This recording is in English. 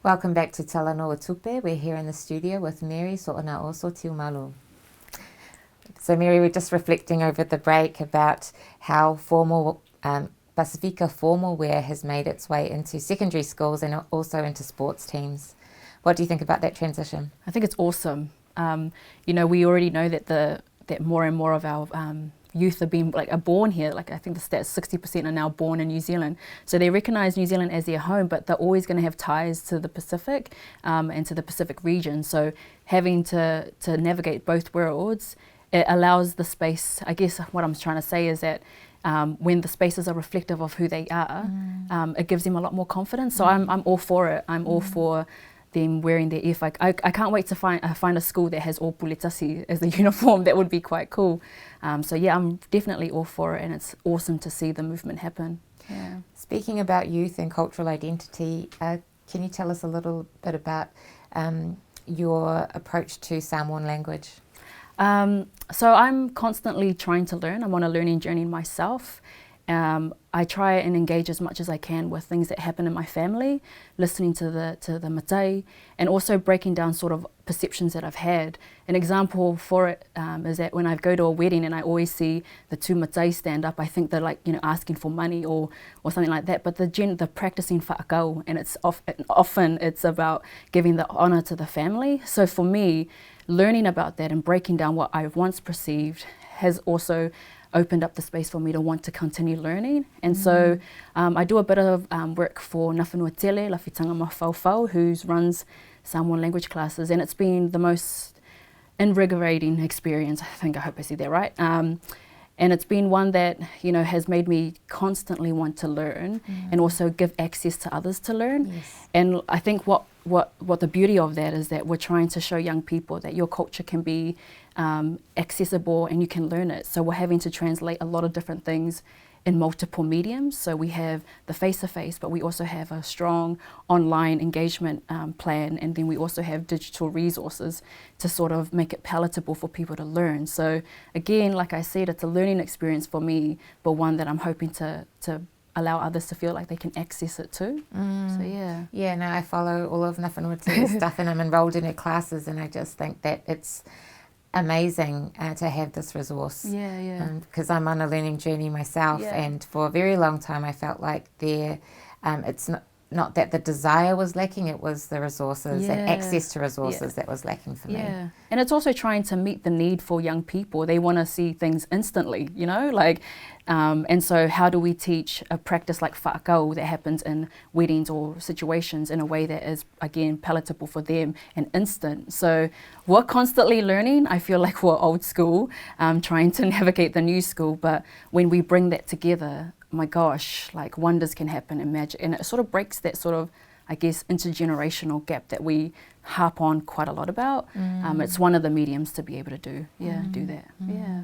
Welcome back to Talanoa Tupe. We're here in the studio with Mary Soonaoso Tiumalu. So Mary, we're just reflecting over the break about how formal Pasifika formal wear has made its way into secondary schools and also into sports teams. What do you think about that transition? I think it's awesome. We already know that more and more of our youth are born here. Like I think the stats 60% are now born in New Zealand. So they recognise New Zealand as their home, but they're always going to have ties to the Pacific and to the Pacific region. So having to navigate both worlds, it allows the space. I guess what I'm trying to say is that when the spaces are reflective of who they are, it gives them a lot more confidence. So I'm all for it. I'm all for them wearing their earfag. I can't wait to find a school that has all puletasi as the uniform. That would be quite cool. So yeah, I'm definitely all for it, and it's awesome to see the movement happen. Yeah. Speaking about youth and cultural identity, can you tell us a little bit about your approach to Samoan language? So I'm constantly trying to learn. I'm on a learning journey myself. I try and engage as much as I can with things that happen in my family, listening to the matai, and also breaking down sort of perceptions that I've had. An example for it is that when I go to a wedding and I always see the two matai stand up, I think they're asking for money or something like that. But the practicing whaakau, and it's often it's about giving the honour to the family. So for me, learning about that and breaking down what I've once perceived has also opened up the space for me to want to continue learning. And so I do a bit of work for Ngāwhenua Tele, Lawhitanga Mawhauwhau, who runs Samoan language classes, and it's been the most invigorating experience. I hope I said that right. And it's been one that, has made me constantly want to learn and also give access to others to learn. Yes. And I think what the beauty of that is that we're trying to show young people that your culture can be accessible and you can learn it. So we're having to translate a lot of different things in multiple mediums. So we have the face-to-face, but we also have a strong online engagement plan, and then we also have digital resources to sort of make it palatable for people to learn. So again, like I said, it's a learning experience for me, but one that I'm hoping to allow others to feel like they can access it too. So yeah. Yeah, no, I follow all of Ngāwhenua Tele's stuff and I'm enrolled in her classes, and I just think that it's amazing to have this resource. Yeah. Because I'm on a learning journey myself, and for a very long time I felt like it's not that the desire was lacking, it was the resources and access to resources that was lacking for me. And it's also trying to meet the need for young people. They want to see things instantly, and so how do we teach a practice like whaakau that happens in weddings or situations in a way that is, again, palatable for them and instant? So we're constantly learning. I feel like we're old school, trying to navigate the new school, but when we bring that together, my gosh, like wonders can happen and magic, and it sort of breaks that sort of, I guess, intergenerational gap that we harp on quite a lot about. It's one of the mediums to be able to do that. Yeah.